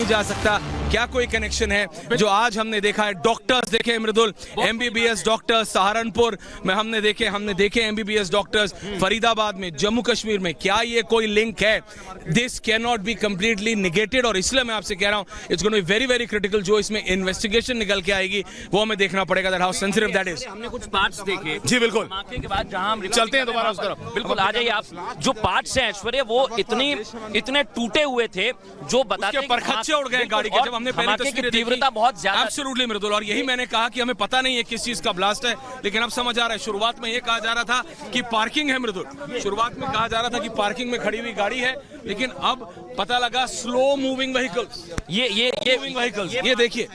जा सकता, क्या कोई कनेक्शन है। जो आज हमने देखा है, डॉक्टर्स देखे मृदुल, एमबीबीएस डॉक्टर्स सहारनपुर में हमने देखे एमबीबीएस डॉक्टर्स फरीदाबाद में, जम्मू कश्मीर में, क्या ये कोई लिंक है? This can not be completely negated. और इसलिए मैं आपसे कह रहा हूं, it's going to be very very critical. जो इसमें इन्वेस्टिगेशन निकल के आएगी वो हमें देखना पड़ेगा, that how sensitive that is. हमने कुछ पार्ट्स देखे जी बिल्कुल, धमाके के बाद जहां हम चलते हैं दोबारा उस तरफ। बिल्कुल आ जाइए आप। जो पार्ट्स हैं ऐश्वर्या, वो इतने टूटे हुए थे जो बताते हैं परखच्चे उड़ गए गाड़ी के। जब हमने पहले तस्वीरें देखी, तीव्रता बहुत ज्यादा, एब्सोल्युटली मृदुल। और यही मैंने कहा कि हमें पता नहीं है किस चीज का ब्लास्ट है, लेकिन अब समझ आ रहा है। शुरुआत में ये कहा जा रहा था कि पार्किंग है मृदुल, शुरुआत में कहा जा रहा था कि पार्किंग में खड़ी हुई गाड़ी है, लेकिन अब पता लगा स्लो मूविंग व्हीकल्स। ये व्हीकल्स, ये देखिए,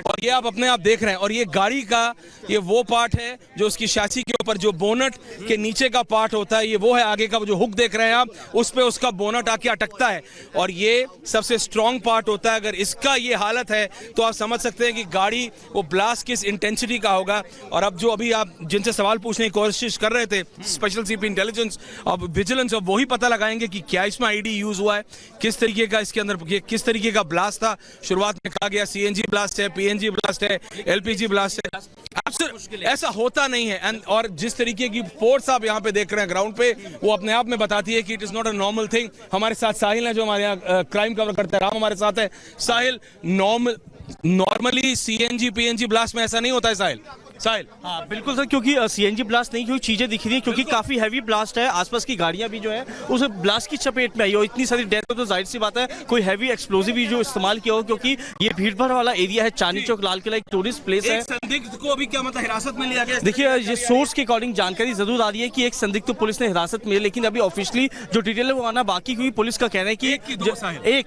और ये आप अपने आप देख रहे हैं। और ये गाड़ी का ये वो पार्ट है जो उसकी शैसी के ऊपर, जो बोनट के नीचे का पार्ट होता है, ये वो है। आगे का जो हुक देख रहे हैं आप, उस पे उसका बोनट आके अटकता है, और ये सबसे स्ट्रॉन्ग पार्ट होता है। अगर इसका ये हालत है तो आप समझ सकते हैं कि गाड़ी वो ब्लास्ट किस इंटेंसिटी का होगा। और अब जो अभी आप जिनसे सवाल पूछने की कोशिश कर रहे थे, स्पेशल सीपी इंटेलिजेंस और विजिलेंस, अब वही पता लगाएंगे कि क्या इसमें आईडी यूज हुआ है, किस तरीके का इसके अंदर किस तरीके का ब्लास्ट था। शुरुआत में कहा गया सीएनजी ब्लास्ट है, पीएनजी ब्लास्ट है, एलपीजी ब्लास्ट है। ऐसा होता नहीं है। और जिस तरीके की फोर्स आप यहाँ पे देख रहे हैं ग्राउंड पे, वो अपने आप में बताती है कि it is not a normal thing. हमारे साथ साहिल है जो हमारे यहाँ क्राइम कवर करता है, राम हमारे साथ है। साहिल, नॉर्मली सीएनजी पीएनजी ब्लास्ट में ऐसा नहीं होता है साहिल? हाँ बिल्कुल सर, क्योंकि सीएनजी ब्लास्ट नहीं, क्योंकि चीजें दिख रही है, क्योंकि काफी हैवी ब्लास्ट है। आसपास की गाड़ियां भी जो है उस ब्लास्ट की चपेट में आई और इतनी सारी डेथ हो, तो जाहिर सी बात है कोई हैवी एक्सप्लोजिव भी जो इस्तेमाल किया हो, क्योंकि ये भीड़भाड़ वाला एरिया है। चांदनी चौक लाल किला एक टूरिस्ट प्लेस है। संदिग्ध को अभी क्या मतलब हिरासत में लिया गया? देखिए, ये सोर्स के अकॉर्डिंग जानकारी जरूर आ रही है कि एक संदिग्ध तो पुलिस ने हिरासत में, लेकिन अभी ऑफिशियली जो डिटेल है वो आना बाकी, क्योंकि पुलिस का कहना है कि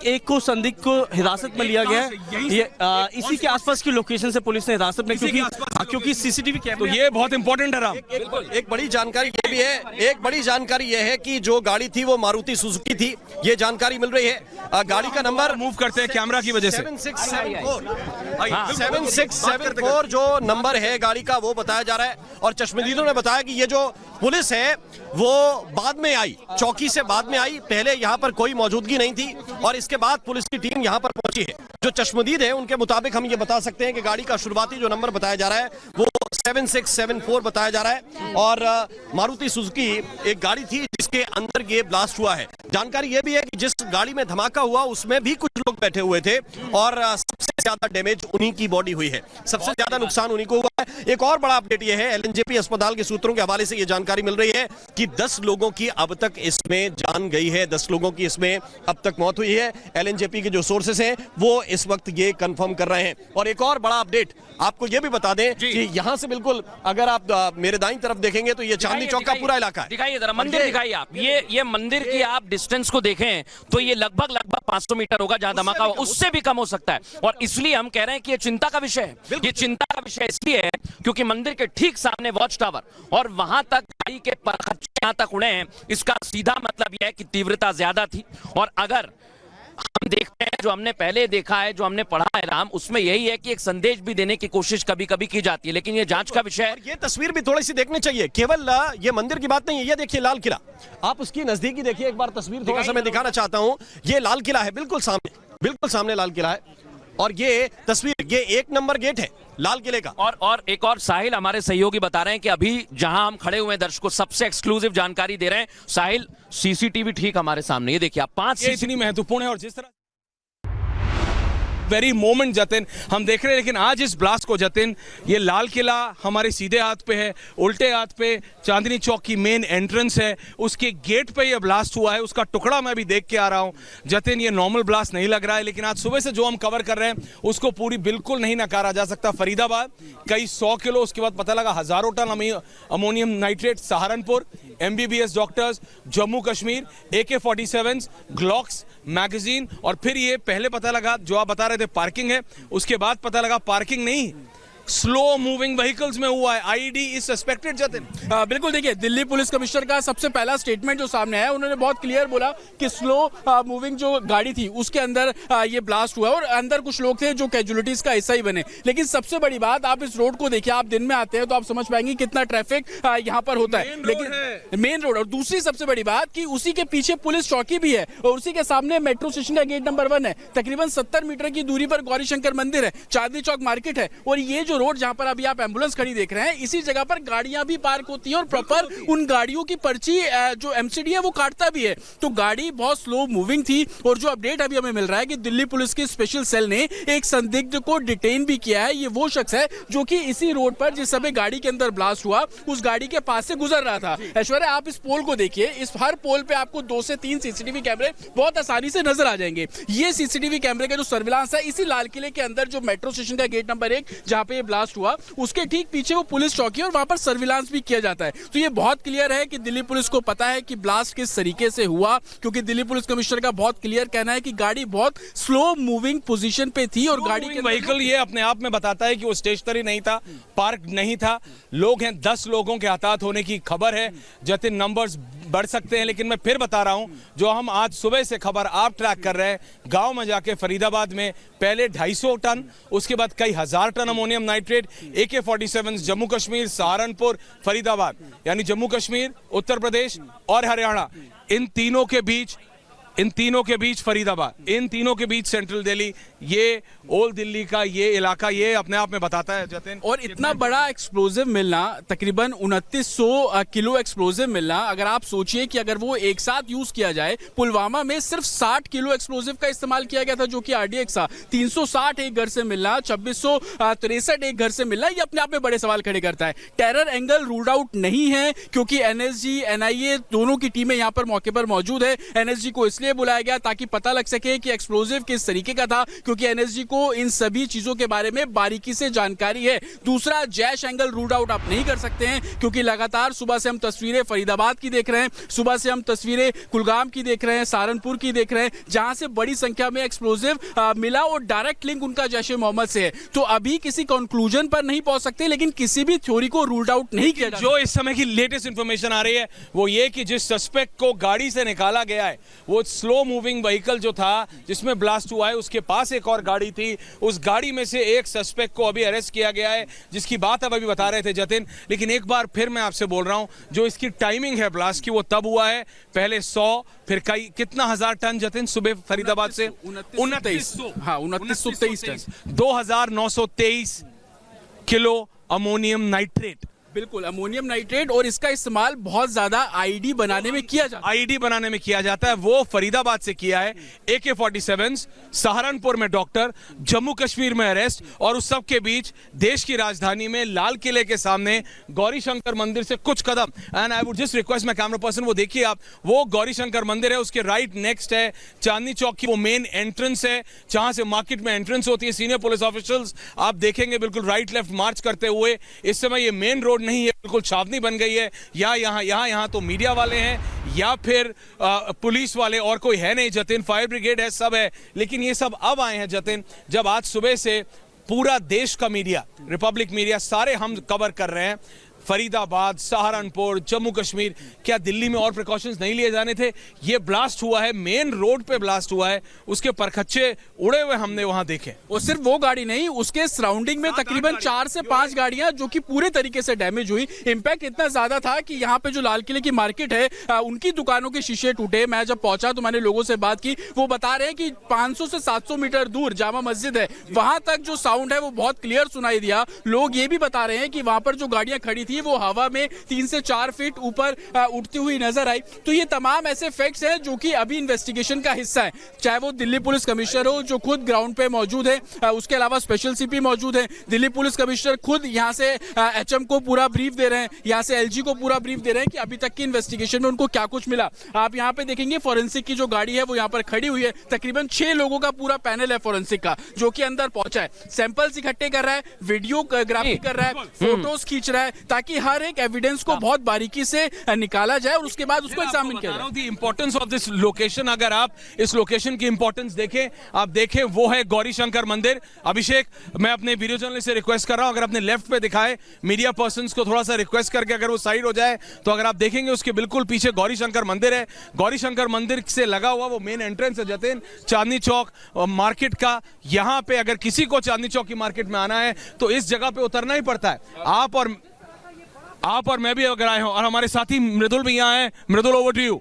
एक को संदिग्ध को हिरासत में लिया गया है। ये इसी के आसपास की लोकेशन से पुलिस ने हिरासत में, क्योंकि सीसीटीवी कैमरे, ये बहुत इंपॉर्टेंट है राम। एक बड़ी जानकारी ये भी है, एक बड़ी जानकारी ये है कि जो गाड़ी थी वो मारुति सुजुकी थी, ये जानकारी मिल रही है। गाड़ी का नंबर मूव करते हैं कैमरा की वजह से। 7674 जो नंबर है गाड़ी का, वो बताया जा रहा है। और चश्मदीदों ने बताया कि ये जो पुलिस है वो बाद में आई, चौकी से बाद में आई, पहले यहाँ पर कोई मौजूदगी नहीं थी, और इसके बाद पुलिस की टीम यहाँ पर पहुंची है। जो चश्मदीद है उनके मुताबिक हम ये बता सकते हैं कि गाड़ी का शुरुआती जो नंबर बताया जा रहा है वो 7674 बताया जा रहा है। और मारुति सुजुकी एक गाड़ी थी जिसके अंदर ये ब्लास्ट हुआ है। जानकारी ये भी है कि जिस गाड़ी में धमाका हुआ उसमें भी कुछ लोग बैठे हुए थे, और सबसे ज्यादा डैमेज उन्हीं की बॉडी हुई है, सबसे ज्यादा नुकसान उन्हीं को हुआ है। एक और बड़ा अपडेट ये है, एलएनजेपी अस्पताल के सूत्रों के हवाले से ये जानकारी मिल रही है कि 10 लोगों की अब तक इसमें जान गई है, 10 लोगों की इसमें अब तक मौत हुई है। एलएनजेपी के जो सोर्सेस हैं वो इस वक्त ये कंफर्म कर रहे हैं। और एक और बड़ा अपडेट आपको ये भी बता दें कि यहां से बिल्कुल अगर आप मेरे दाईं तरफ देखेंगे तो ये चांदनी चौक का पूरा इलाका है। दिखाइए जरा मंदिर, दिखाइए आप। ये मंदिर की आप डिस्टेंस को देखें तो ये लगभग 500 मीटर होगा जहां धमाका हुआ, उससे भी कम हो सकता है। और इसलिए हम कह रहे हैं कि ये चिंता का विषय है। ये चिंता का विषय इसलिए है क्योंकि मंदिर के ठीक सामने वॉच टावर, और वहां तक गाड़ी के परखच्चे यहां तक उड़े हैं। इसका सीधा मतलब यह है कि तीव्रता ज्यादा थी। और अगर हम देखते हैं, जो हमने पहले देखा है, जो हमने पढ़ा है राम, उसमें यही है कि एक संदेश भी देने की कोशिश कभी कभी की जाती है, लेकिन ये जांच का विषय है। ये तस्वीर भी थोड़ी सी देखनी चाहिए, केवल ये मंदिर की बात नहीं है। ये देखिए लाल किला, आप उसकी नजदीकी देखिए एक बार तस्वीर, थोड़ा सा मैं दिखाना चाहता हूं। ये लाल किला है, बिल्कुल सामने लाल किला है। और ये तस्वीर, ये 1 नंबर गेट है लाल किले का। और एक और साहिल हमारे सहयोगी बता रहे हैं कि अभी जहां हम खड़े हुए हैं दर्शकों, सबसे एक्सक्लूसिव जानकारी दे रहे हैं साहिल, सीसीटीवी ठीक हमारे सामने, ये देखिए आप 5 इतनी महत्वपूर्ण है। और जिस तरह वेरी मोमेंट जतिन हम देख रहे हैं, लेकिन आज इस ब्लास्ट को जतिन, ये लाल किला हमारे सीधे हाथ पे है, उल्टे हाथ पे चांदनी चौक की मेन एंट्रेंस है, उसके गेट पे ये ब्लास्ट हुआ है। उसका टुकड़ा मैं भी देख के आ रहा हूं जतिन, ये नॉर्मल ब्लास्ट नहीं लग रहा है, लेकिन आज सुबह से जो हम कवर कर रहे हैं उसको पूरी बिल्कुल नहीं नकारा जा सकता। फरीदाबाद कई 100 किलो, उसके बाद पता लगा हजारों ton ammonium nitrate, Saharanpur MBBS doctors, Jammu Kashmir AK-47, Glocks, magazine, और फिर ये पहले पता लगा जो आप बता रहे थे पार्किंग है, उसके बाद पता लगा पार्किंग नहीं, स्लो मूविंग व्हीकल्स में हुआ है। IED is suspected Jatin. बिल्कुल, देखिए दिल्ली पुलिस कमिश्नर का सबसे पहला स्टेटमेंट जो सामने आया, उन्होंने बहुत क्लियर बोला कि स्लो मूविंग जो गाड़ी थी उसके अंदर ये ब्लास्ट हुआ और अंदर कुछ लोग थे जो कैजुअलिटीज का हिस्सा ही बने। लेकिन सबसे बड़ी बात, आप इस रोड को देखिए, आप दिन में आते हैं तो आप समझ पाएंगे कितना ट्रैफिक यहाँ पर होता है। लेकिन मेन रोड, और दूसरी सबसे बड़ी बात कि उसी के पीछे पुलिस चौकी भी है और उसी के सामने मेट्रो स्टेशन का गेट नंबर 1 है। तकरीबन 70 मीटर की दूरी पर गौरी शंकर मंदिर है, चांदनी चौक मार्केट है, और ये जो रोड जहां पर अभी आप एम्बुलेंस खड़ी देख रहे हैं, इसी जगह पर गाड़ियां भी पार्क होती हैं और प्रॉपर उन गाड़ियों की पर्ची जो एमसीडी है वो काटता भी है। तो गाड़ी बहुत स्लो मूविंग थी और जो अपडेट अभी हमें मिल रहा है कि दिल्ली पुलिस की स्पेशल सेल ने एक संदिग्ध को डिटेन भी किया है। ये वो शख्स है जो कि इसी रोड पर जिस समय गाड़ी के अंदर ब्लास्ट हुआ उस गाड़ी के पास से गुजर रहा था। ऐश्वर्या, आप इस पोल को देखिए, इस हर पोल पे आपको 2 से 3 सीसीटीवी कैमरे बहुत आसानी से नजर आ जाएंगे। ये सीसीटीवी कैमरे का जो सर्विलांस है इसी लाल किले के अंदर जो मेट्रो स्टेशन का गेट नंबर 1 जहां पे ये ब्लास्ट हुआ उसके ठीक पीछे वो पुलिस चौकी है और वहां पर सर्विलांस भी किया जाता है। तो ये बहुत क्लियर है कि दिल्ली पुलिस को पता है कि ब्लास्ट किस तरीके से हुआ, क्योंकि दिल्ली पुलिस कमिश्नर का बहुत क्लियर कहना है कि गाड़ी बहुत स्लो मूविंग पोजीशन पे थी और गाड़ी के व्हीकल ये अपने आप में बताता है कि वो स्टेशनरी नहीं था, पार्क नहीं था। लोग हैं, 10 लोगों के हताहत होने की खबर है। जतिन, नंबर्स बढ़ सकते हैं, लेकिन मैं फिर बता रहा हूं, जो हम आज सुबह से खबर आप ट्रैक कर रहे हैं, गांव में जाके फरीदाबाद में पहले 250 टन, उसके बाद कई हजार ton ammonium nitrate, AK-47 Jammu Kashmir, Saharanpur, Faridabad, यानी जम्मू कश्मीर, उत्तर प्रदेश और हरियाणा, इन तीनों के बीच फरीदाबाद, इन तीनों के बीच सेंट्रल दिल्ली, ये ओल्ड दिल्ली का ये इलाका, ये अपने आप में बताता है जतिन। और इतना बड़ा एक्सप्लोजिव मिलना, तकरीबन 2900 किलो एक्सप्लोजिव मिलना, अगर आप सोचिए कि अगर वो एक साथ यूज किया जाए, पुलवामा में सिर्फ 60 किलो एक्सप्लोजिव का इस्तेमाल किया गया था जो कि RDX था। 360 एक घर से मिलना, 2663 एक घर से मिलना, ये अपने आप में बड़े सवाल खड़े करता है। टेरर एंगल रूल्ड आउट नहीं है क्योंकि NSG NIA दोनों की टीमें यहाँ पर मौके पर मौजूद है। NSG को इसलिए बुलाया गया ताकि पता लग सके कि एक्सप्लोजिव किस तरीके का था, क्योंकि NSG को इन सभी चीजों के बारे में बारीकी से जानकारी है। दूसरा, जैश एंगल रूल्ड आउट आप नहीं कर सकते हैं क्योंकि लगातार सुबह से हम तस्वीरें फरीदाबाद की देख रहे हैं, सुबह से हम तस्वीरें कुलगाम की देख रहे हैं, सहारनपुर की देख रहे हैं, जहां से बड़ी संख्या में एक्सप्लोजिव मिला और डायरेक्ट लिंक उनका जैश ए मोहम्मद से है। तो अभी किसी कंक्लूजन पर नहीं पहुंच सकते, लेकिन किसी भी थ्योरी को रूल्ड आउट नहीं किया। जो इस समय की लेटेस्ट इंफॉर्मेशन आ रही है वो ये कि जिस सस्पेक्ट को गाड़ी से निकाला गया है वो स्लो मूविंग व्हीकल जो था जिसमें ब्लास्ट हुआ है उसके पास एक और गाड़ी थी, उस गाड़ी में से एक सस्पेक्ट को अभी अरेस्ट किया गया है, जिसकी बात अब अभी बता रहे थे जतिन। लेकिन एक बार फिर मैं आपसे बोल रहा हूं, जो इसकी टाइमिंग है ब्लास्ट की वो तब हुआ है, पहले 100 फिर कई कितना हजार टन जतिन सुबह फरीदाबाद से 2923 टन, 2923 किलो अमोनियम नाइट्रेट। बिल्कुल, अमोनियम नाइट्रेट, और इसका इस्तेमाल बहुत ज्यादा आईडी बनाने में किया जाता है। आईडी बनाने में किया जाता है, वो फरीदाबाद से किया है। AK-47 सहारनपुर में डॉक्टर, जम्मू कश्मीर में अरेस्ट, और उस सब के बीच देश की राजधानी में लाल किले के सामने गौरी शंकर मंदिर से कुछ कदम, and I would just request my camera person, वो देखिए आप, वो गौरी शंकर मंदिर है, उसके राइट नेक्स्ट है चांदनी चौक की वो मेन एंट्रेंस है जहां से मार्केट में एंट्रेंस होती है। सीनियर पुलिस ऑफिशियल्स आप देखेंगे बिल्कुल राइट लेफ्ट मार्च करते हुए। इस समय ये मेन रोड नहीं है, बिल्कुल छावनी बन गई है, या यहां तो मीडिया वाले हैं या फिर पुलिस वाले, और कोई है नहीं जतिन। फायर ब्रिगेड है, सब है, लेकिन ये सब अब आए हैं जतिन जब आज सुबह से पूरा देश का मीडिया, रिपब्लिक मीडिया, सारे हम कवर कर रहे हैं फरीदाबाद, सहारनपुर, जम्मू कश्मीर। क्या दिल्ली में और प्रिकॉशंस नहीं लिए जाने थे? ये ब्लास्ट हुआ है, मेन रोड पे ब्लास्ट हुआ है, उसके परखच्चे उड़े हुए हमने वहां देखे। और सिर्फ वो गाड़ी नहीं, उसके सराउंडिंग में तकरीबन 4 से 5 गाड़ियां जो कि पूरे तरीके से डैमेज हुई। इंपैक्ट इतना ज्यादा था कि यहाँ पे जो लाल किले की मार्केट है उनकी दुकानों के शीशे टूटे। मैं जब पहुंचा तो मैंने लोगों से बात की, वो बता रहे हैं कि 500 से 700 मीटर दूर जामा मस्जिद है, वहां तक जो साउंड है वो बहुत क्लियर सुनाई दिया। लोग ये भी बता रहे हैं कि वहां पर जो गाड़ियां खड़ी थी वो हवा में 3 से 4 फीट ऊपर उड़ती हुई नजर आई। तो ये तमाम ऐसे फैक्ट्स हैं जो कि अभी इन्वेस्टिगेशन का हिस्सा है, चाहे वो दिल्ली पुलिस कमिश्नर हो जो खुद ग्राउंड पे मौजूद है, उसके अलावा स्पेशल CP मौजूद है, दिल्ली पुलिस कमिश्नर खुद यहाँ से HM को पूरा ब्रीफ दे रहे हैं, यहाँ से LG को पूरा ब्रीफ दे रहे हैं कि अभी तक की इन्वेस्टिगेशन में उनको क्या कुछ मिला। आप यहाँ पे देखेंगे फोरेंसिक की जो गाड़ी है वो यहाँ पर खड़ी हुई है, तकरीबन 6 लोगों का पूरा पैनल है फोरेंसिक का जो कि अंदर पहुंचा है, सैंपल्स इकट्ठे कर रहा है, वीडियोग्राफी कर रहा है, फोटोज खींच रहा है, ताकि ताकि हर एक एविडेंस को बहुत बारीकी से निकाला जाए और उसके बाद उसको एग्जामिन किया जाए। दी इंपॉर्टेंस ऑफ दिस लोकेशन, अगर आप इस लोकेशन की इंपॉर्टेंस देखें, आप देखें वो है गौरी शंकर मंदिर। अभिषेक, मैं अपने वीडियो जर्नलिस्ट से रिक्वेस्ट कर रहा हूं, अगर अपने लेफ्ट पे दिखाए, मीडिया पर्संस को थोड़ा सा रिक्वेस्ट करके अगर वो साइड हो जाए, तो अगर आप देखेंगे उसके बिल्कुल पीछे गौरी शंकर मंदिर है। गौरी शंकर मंदिर से लगा हुआ वो मेन एंट्रेंस है जतिन, चांदनी चौक मार्केट का। यहां पे अगर किसी को चांदनी चौक की मार्केट में आना है तो इस जगह पे उतरना ही पड़ता है। आप और मैं भी अगर आए हो, और हमारे साथी मृदुल भी यहाँ हैं। मृदुल, ओवर टू यू।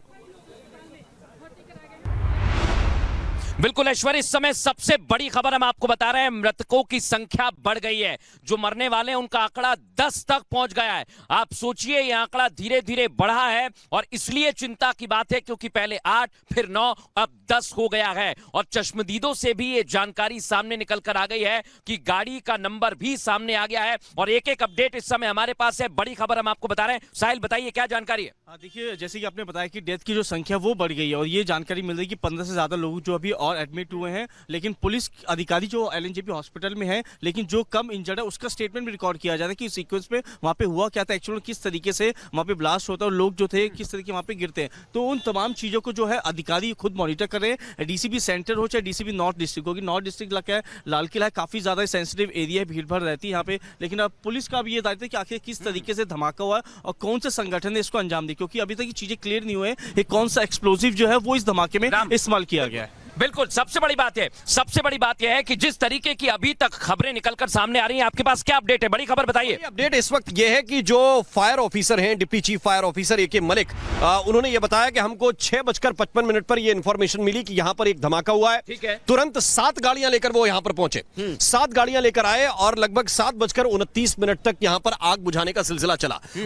बिल्कुल ऐश्वर्य, इस समय सबसे बड़ी खबर हम आपको बता रहे हैं, मृतकों की संख्या बढ़ गई है। जो मरने वाले हैं उनका आंकड़ा 10 तक पहुंच गया है। आप सोचिए, यह आंकड़ा धीरे धीरे बढ़ा है और इसलिए चिंता की बात है क्योंकि पहले 8, फिर 9, अब 10 हो गया है। और चश्मदीदों से भी ये जानकारी सामने निकल कर आ गई है कि गाड़ी का नंबर भी सामने आ गया है और एक एक अपडेट इस समय हमारे पास है। बड़ी खबर हम आपको बता रहे हैं। साहिल, बताइए क्या जानकारी है? देखिए, जैसे कि आपने बताया कि डेथ की जो संख्या वो बढ़ गई है और ये जानकारी मिल रही है कि 15 से ज्यादा लोग जो अभी और एडमिट हुए हैं, लेकिन पुलिस अधिकारी जो एलएनजेपी हॉस्पिटल में है, लेकिन जो कम इंजर्ड है उसका स्टेटमेंट भी रिकॉर्ड किया जा रहा है कि सीक्वेंस में वहां पे हुआ क्या था, एक्चुअली किस तरीके से वहां पे ब्लास्ट होता है और लोग जो थे किस तरीके वहां पे गिरते हैं। तो उन तमाम चीजों को जो है अधिकारी खुद मॉनिटर कर रहे हैं। डीसीपी सेंटर हो चाहे डीसीपी नॉर्थ डिस्ट्रिक्ट हो, नॉर्थ डिस्ट्रिक्ट लगा है, लाल किला है, काफी ज्यादा सेंसिटिव एरिया है, भीड़ भाड़ रहती है यहाँ पे। लेकिन अब पुलिस का भी ये दायित्व है कि आखिर किस तरीके से धमाका हुआ और कौन से संगठन ने इसको अंजाम दिया, क्योंकि अभी तक ये चीजें क्लियर नहीं हुए हैं कौन सा एक्सप्लोजिव जो है वो इस धमाके में इस्तेमाल किया गया है। बिल्कुल, सबसे बड़ी बात यह है कि जिस तरीके की अभी तक खबरें निकलकर सामने आ रही हैं, आपके पास क्या अपडेट है? बड़ी खबर बताइए। अपडेट इस वक्त ये है कि जो फायर ऑफिसर हैं, deputy chief fire officer AK Malik, उन्होंने ये बताया कि हमको 6:55 पर ये इंफॉर्मेशन मिली कि यहाँ पर एक धमाका हुआ है। ठीक है। तुरंत 7 गाड़ियां लेकर वो यहाँ पर पहुंचे। 7 गाड़ियां लेकर आए और लगभग 7:29 तक यहाँ पर आग बुझाने का सिलसिला चला।